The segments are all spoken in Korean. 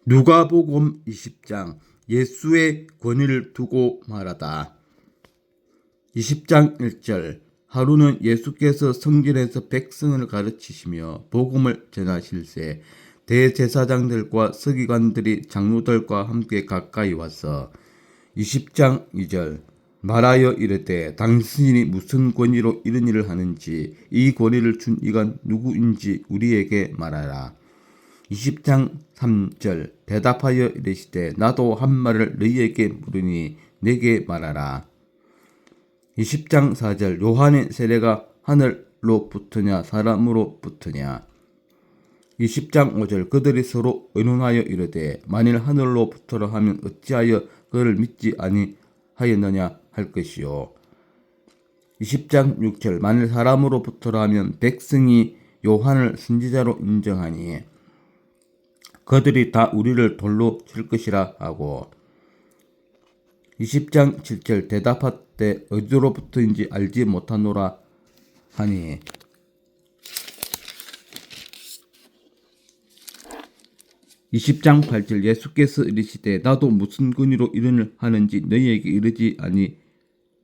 누가복음 20장 예수의 권위를 두고 말하다. 20장 1절 하루는 예수께서 성전에서 백성을 가르치시며 복음을 전하실세 대제사장들과 서기관들이 장로들과 함께 가까이 와서 20장 2절 말하여 이르되 당신이 무슨 권위로 이런 일을 하는지 이 권위를 준 이가 누구인지 우리에게 말하라. 20장 3절 대답하여 이르시되 나도 한 말을 너희에게 물으니 내게 말하라. 20장 4절 요한의 세례가 하늘로부터냐 사람으로부터냐. 20장 5절 그들이 서로 의논하여 이르되 만일 하늘로부터라 하면 어찌하여 그를 믿지 아니하였느냐 할 것이요. 20장 6절 만일 사람으로부터라 하면 백성이 요한을 선지자로 인정하니 그들이 다 우리를 돌로 칠 것이라 하고. 20장 7절 대답하되 어디로부터인지 알지 못하노라 하니. 20장 8절 예수께서 이르시되 나도 무슨 권위로 이런 일을 하는지 너희에게 이르지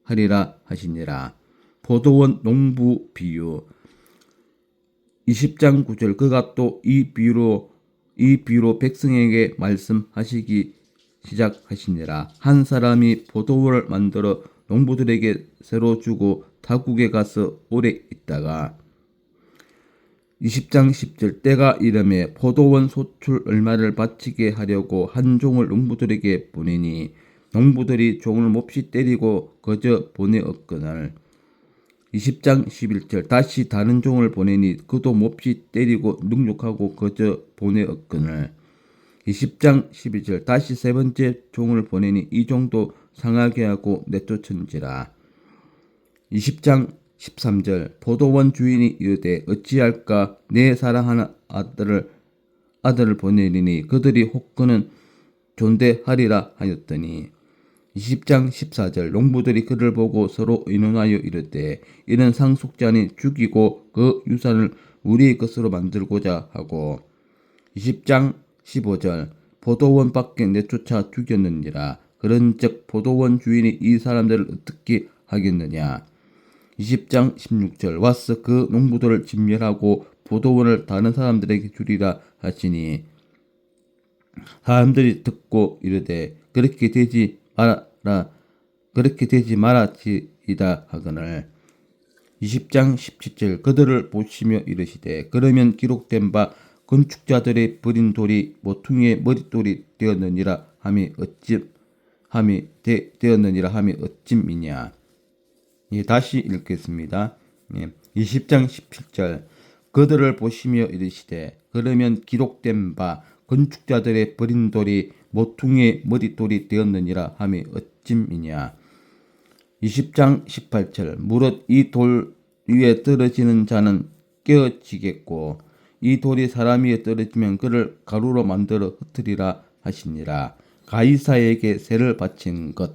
아니하리라 하시니라. 포도원 농부 비유. 20장 9절 그가 또 이 비유로 백성에게 말씀하시기 시작하시니라. 한 사람이 포도원을 만들어 농부들에게 새로 주고 타국에 가서 오래 있다가 20장 10절 때가 이르매 포도원 소출 얼마를 바치게 하려고 한 종을 농부들에게 보내니 농부들이 종을 몹시 때리고 거저 보내었거늘. 20장 11절 다시 다른 종을 보내니 그도 몹시 때리고 능욕하고 거저 보내었거늘. 20장 12절 다시 세 번째 종을 보내니 이 종도 상하게 하고 내쫓은지라. 20장 13절 포도원 주인이 이르되 어찌할까 내 사랑하는 아들을 보내리니 그들이 혹 그는 존대하리라 하였더니. 20장 14절 농부들이 그를 보고 서로 의논하여 이르되 이는 상속자니 죽이고 그 유산을 우리의 것으로 만들고자 하고. 20장 15절 포도원 밖에 내쫓아 죽였느니라. 그런즉 포도원 주인이 이 사람들을 어떻게 하겠느냐. 20장 16절 와서 그 농부들을 진멸하고 포도원을 다른 사람들에게 주리라 하시니 사람들이 듣고 이르되 그렇게 되지 말아지이다 하거늘. 20장 17절 그들을 보시며 이르시되 그러면 기록된 바 건축자들의 버린 돌이 모퉁이의 머릿돌이 되었느니라 함이 어찜이냐. 다시 읽겠습니다. 20장 17절 그들을 보시며 이르시되 그러면 기록된 바 건축자들의 버린 돌이 모퉁이의 머릿돌이 되었느니라 함이 어찜이냐. 20장 18절 무릇 이 돌 위에 떨어지는 자는 깨어지겠고 이 돌이 사람 위에 떨어지면 그를 가루로 만들어 흩으리라 하시니라. 가이사에게 세를 바친 것.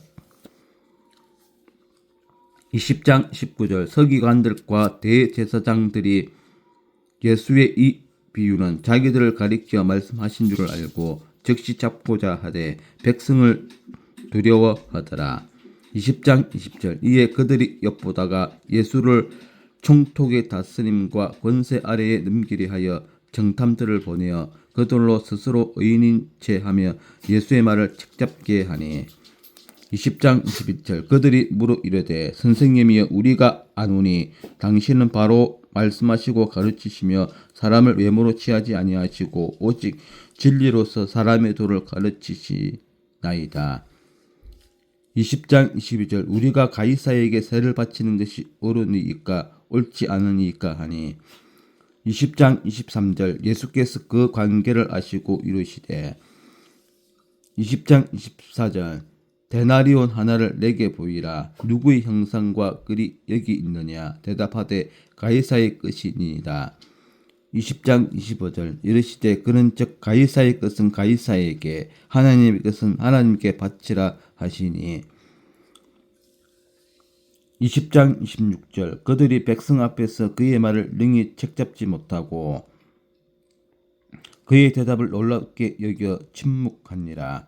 20장 19절 서기관들과 대제사장들이 예수의 이 비유는 자기들을 가리켜 말씀하신 줄을 알고 즉시 잡고자 하되 백성을 두려워하더라. 20장 20절 이에 그들이 엿보다가 예수를 총독의 다스림과 권세 아래에 넘기려 하여 정탐들을 보내어 그들로 스스로 의인인 채 하며 예수의 말을 책잡게 하니. 20장 21절 그들이 물어 이르되 선생님이여 우리가 아노니 당신은 바로 말씀하시고 가르치시며 사람을 외모로 취하지 아니하시고 오직 진리로서 사람의 도를 가르치시나이다. 20장 22절 우리가 가이사에게 세를 바치는 것이 옳으니이까 옳지 않으니이까 하니. 20장 23절 예수께서 그 관계를 아시고 이르시되 20장 24절 데나리온 하나를 내게 보이라. 누구의 형상과 글이 여기 있느냐. 대답하되 가이사의 것이니이다. 20장 25절 이르시되 그런즉 가이사의 것은 가이사에게 하나님의 것은 하나님께 바치라 하시니. 20장 26절 그들이 백성 앞에서 그의 말을 능히 책잡지 못하고 그의 대답을 놀랍게 여겨 침묵하니라.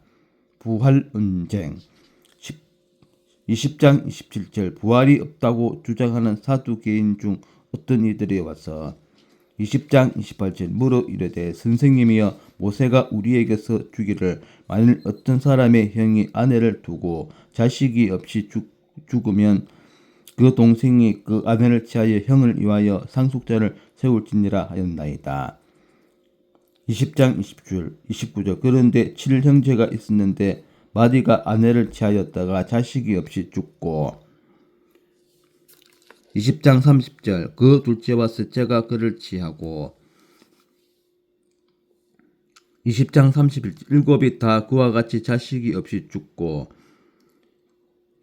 부활언쟁 20장 27절 부활이 없다고 주장하는 사두개인 중 어떤 이들이 와서 20장 28절 물어 이르되 선생님이여 모세가 우리에게서 주기를 만일 어떤 사람의 형이 아내를 두고 자식이 없이 죽으면 그 동생이 그 아내를 취하여 형을 위하여 상속자를 세울지니라 하였나이다. 20장 29절 그런데 7형제가 있었는데 마디가 아내를 취하였다가 자식이 없이 죽고 20장 30절 그 둘째와 셋째가 그를 취하고 20장 31절 일곱이 다 그와 같이 자식이 없이 죽고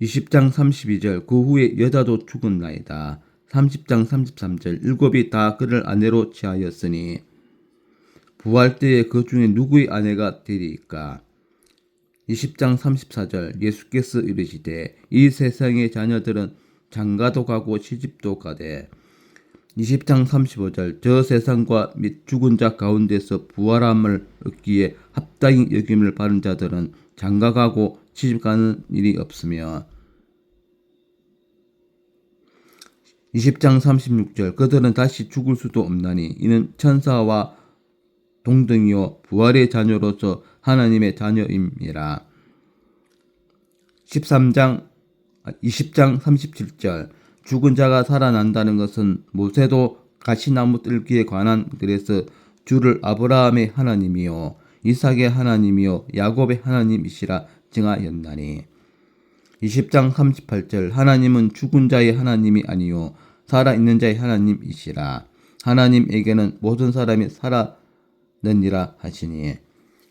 20장 32절 그 후에 여자도 죽었나이다. 30장 33절 일곱이 다 그를 아내로 취하였으니 부활 때에 그 중에 누구의 아내가 되리이까? 20장 34절 예수께서 이르시되 이 세상의 자녀들은 장가도 가고 시집도 가되 20장 35절 저 세상과 및 죽은 자 가운데서 부활함을 얻기에 합당히 여김을 받은 자들은 장가가고 시집가는 일이 없으며 20장 36절 그들은 다시 죽을 수도 없나니 이는 천사와 동등이요 부활의 자녀로서 하나님의 자녀임이라. 20장 37절 죽은 자가 살아난다는 것은 모세도 가시나무 뜰기에 관한 글에서 주를 아브라함의 하나님이요 이삭의 하나님이요 야곱의 하나님이시라 증하였나니 20장 38절 하나님은 죽은 자의 하나님이 아니요 살아있는 자의 하나님이시라. 하나님에게는 모든 사람이 살아느니라 하시니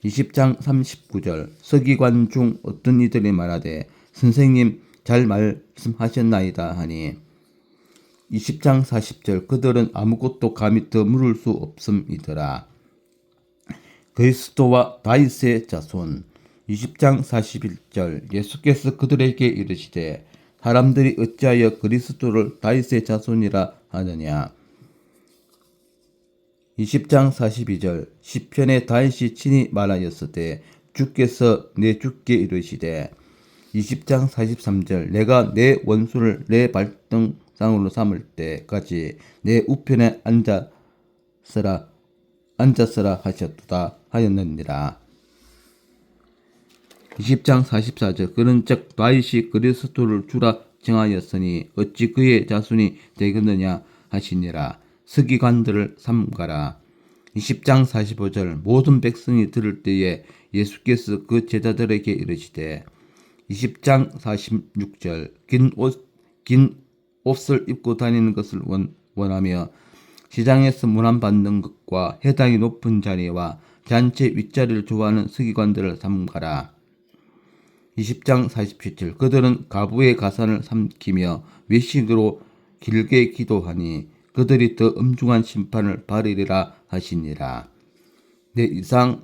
20장 39절 서기관 중 어떤 이들이 말하되 선생님 잘 말씀하셨나이다 하니 20장 40절 그들은 아무것도 감히 더 물을 수 없음이더라. 그리스도와 다윗의 자손 20장 41절 예수께서 그들에게 이르시되 사람들이 어찌하여 그리스도를 다윗의 자손이라 하느냐. 20장 42절 시편에 다윗이 친히 말하였으되 주께서 내 주께 이르시되 20장 43절 내가 내 원수를 내 발등상으로 삼을 때까지 내 우편에 앉았으라 하셨도다 하였느니라. 20장 44절 그런즉 다윗이 그리스도를 주라 정하였으니 어찌 그의 자손이 되겠느냐 하시니라. 서기관들을 삼가라. 20장 45절 모든 백성이 들을 때에 예수께서 그 제자들에게 이르시되 20장 46절 긴 옷을 입고 다니는 것을 원하며 시장에서 문안받는 것과 해당이 높은 자리와 잔치 윗자리를 좋아하는 서기관들을 삼가라. 20장 47절 그들은 가부의 가산을 삼키며 외식으로 길게 기도하니 그들이 더 엄중한 심판을 받으리라 하시니라. 이상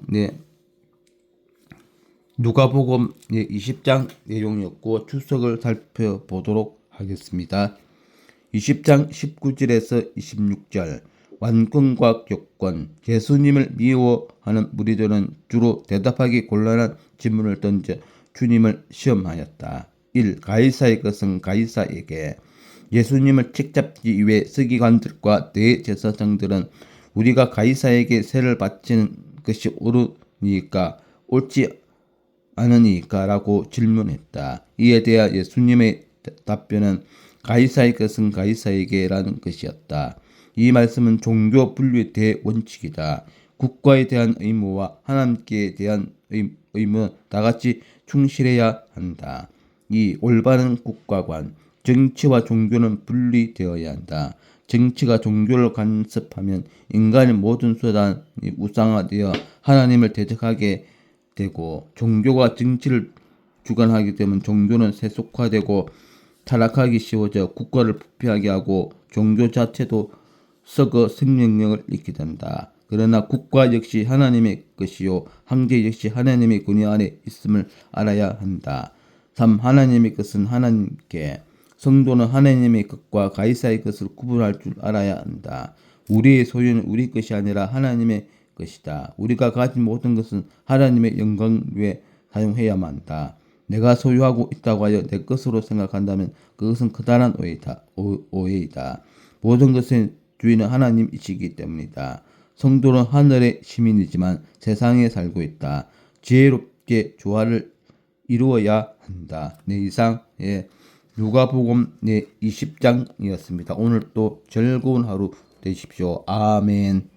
누가복음 20장 내용이었고 추석을 살펴보도록 하겠습니다. 20장 19절에서 26절 완권과 격권 예수님을 미워하는 무리들은 주로 대답하기 곤란한 질문을 던져 주님을 시험하였다. 1. 가이사의 것은 가이사에게 예수님을 책잡기 위해 서기관들과 대제사장들은 우리가 가이사에게 세를 바치는 것이 옳으니까 옳지 않으니까 라고 질문했다. 이에 대하 예수님의 답변은 가이사의 것은 가이사에게 라는 것이었다. 이 말씀은 종교 분류의 대원칙이다. 국가에 대한 의무와 하나님께 대한 의무는 다같이 충실해야 한다. 2. 올바른 국가관 정치와 종교는 분리되어야 한다. 정치가 종교를 간섭하면 인간의 모든 수단이 우상화되어 하나님을 대적하게 되고 종교가 정치를 주관하게 되면 종교는 세속화되고 타락하기 쉬워져 국가를 부패하게 하고 종교 자체도 썩어 생명력을 잃게 된다. 그러나 국가 역시 하나님의 것이요 황제 역시 하나님의 권위 아래 있음을 알아야 한다. 3. 하나님의 것은 하나님께 성도는 하나님의 것과 가이사의 것을 구분할 줄 알아야 한다. 우리의 소유는 우리 것이 아니라 하나님의 것이다. 우리가 가진 모든 것은 하나님의 영광을 위해 사용해야만 한다. 내가 소유하고 있다고 하여 내 것으로 생각한다면 그것은 커다란 오해이다. 모든 것의 주인은 하나님이시기 때문이다. 성도는 하늘의 시민이지만 세상에 살고 있다. 지혜롭게 조화를 이루어야 한다. 네, 이상 누가복음 20장이었습니다. 오늘 또 즐거운 하루 되십시오. 아멘.